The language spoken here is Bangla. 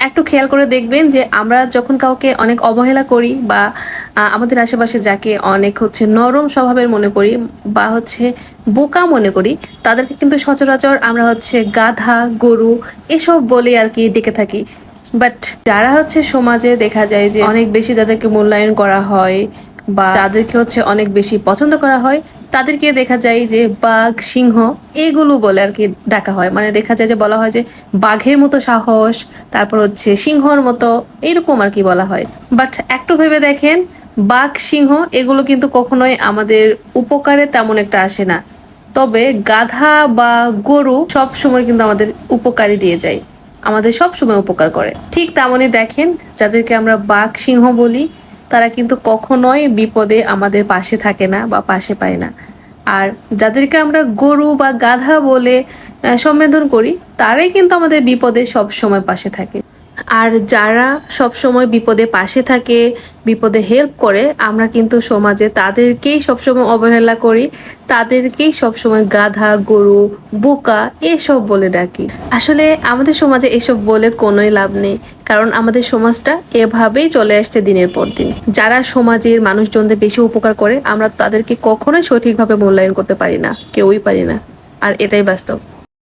একটু খেয়াল করে দেখবেন যে আমরা যখন কাউকে অনেক অবহেলা করি বা আমাদের আশেপাশে যাকে অনেক নরম স্বভাবের মনে করি বা বোকা মনে করি, তাদেরকে কিন্তু সচরাচর আমরা গাধা, গরু এসব বলে আর কি ডেকে থাকি। বাট যারা সমাজে দেখা যায় যে অনেক বেশি যাদেরকে মূল্যায়ন করা হয় বা তাদেরকে অনেক বেশি পছন্দ করা হয়, তাদেরকে দেখা যায় যে বাঘ, সিংহ এগুলো বলে আর কি ডাকা হয়। মানে দেখা যায় যে বলা হয় যে বাঘের মতো সাহস, তারপর সিংহর মতো, এরকম আর কি বলা হয়। বাট একটু ভেবে দেখেন, বাঘ, সিংহ এগুলো কিন্তু কখনোই আমাদের উপকারে তেমন একটা আসে না। তবে গাধা বা গরু সব সময় কিন্তু আমাদের উপকারী দিয়ে যায়, আমাদের সব সময় উপকার করে। ঠিক তেমনই দেখেন, যাদেরকে আমরা বাঘ, সিংহ বলি, তারা কিন্তু কখনোই বিপদে আমাদের পাশে থাকে না বা পাশে পায় না। আর যাদেরকে আমরা গরু বা গাধা বলে সম্বোধন করি, তারাই কিন্তু আমাদের বিপদে সব সময় পাশে থাকে। আর যারা সব সময় বিপদে পাশে থাকে, বিপদে হেল্প করে, আমরা কিন্তু সমাজে তাদেরকেই সবসময় অবহেলা করি, তাদেরকেই সবসময় গাধা, গরু, বোকা এসব বলে ডাকি। আসলে আমাদের সমাজে এসব বলে কোনোই লাভ নেই, কারণ আমাদের সমাজটা এভাবেই চলে আসছে দিনের পর দিন। যারা সমাজের মানুষজনদের বেশি উপকার করে, আমরা তাদেরকে কখনোই সঠিকভাবে মূল্যায়ন করতে পারি না, কেউই পারি না। আর এটাই বাস্তব।